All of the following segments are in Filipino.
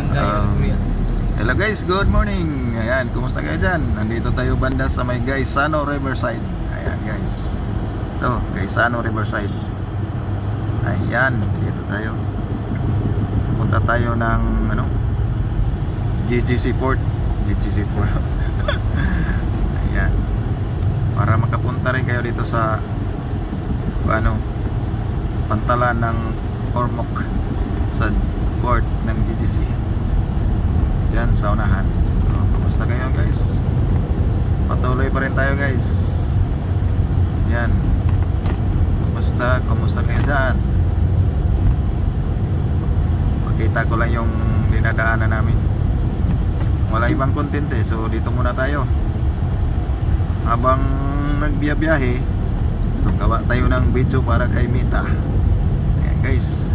Hello guys, good morning. Ayan, kumusta kayo dyan? Nandito tayo banda sa may Gaisano Riverside. Ayan guys, ito, Gaisano Riverside. Ayan, dito tayo. Punta tayo ng GGC Port. GGC Port. Ayan, para makapunta rin kayo dito sa pantalan ng Ormoc sa port ng GGC. Yan sa unahan. So, kamusta kayo guys? Patuloy pa rin tayo guys. Yan. Kamusta kayo dyan? Pakita ko lang yung dinadaanan namin. Wala ibang content eh. So dito muna tayo. Habang nagbiyahe, so gawa tayo ng video para kay Mita. Ayan guys.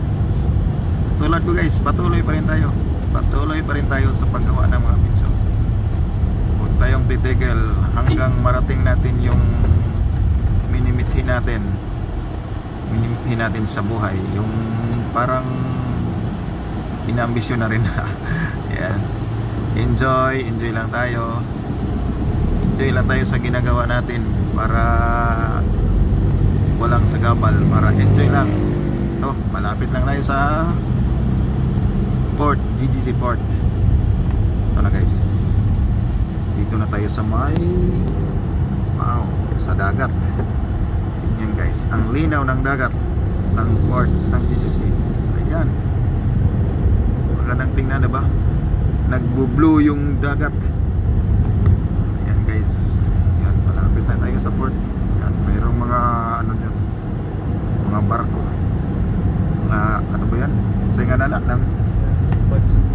Tulad ko guys, patuloy pa rin tayo. Patuloy pa rin tayo sa paggawa ng mga video. Huwag tayong titigil hanggang marating natin yung minimithi natin sa buhay. Yung parang inambisyon na rin. Yan. Enjoy lang tayo. Enjoy lang tayo sa ginagawa natin para walang sagabal, para enjoy lang. Ito, malapit lang tayo sa port, GGC Port. Ito na guys. Dito na tayo sa may sa dagat. Tingnan guys, ang linaw ng dagat ng port ng GGC. Ayan. Magandang tingnan, diba? Nagbo-blue yung dagat. Ayan guys. Ayan, malapit na tayo sa port. Ayan, mayroong mga dyan, mga barko. Mga ba yan? Sayangan ng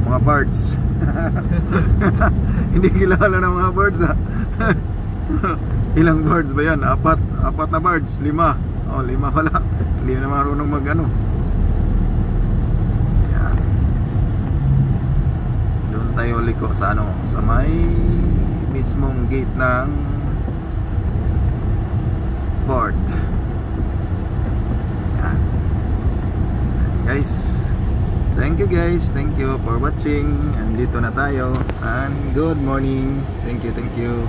mga birds. Hindi kilala ng mga birds ha. Ilang birds ba yan? Apat na birds, 5. 5 pala. Hindi na marunong Yan. Doon tayo liko sa sa may mismong gate ng port. Yan. Guys, thank you guys, thank you for watching. Andito na tayo. And good morning. Thank you.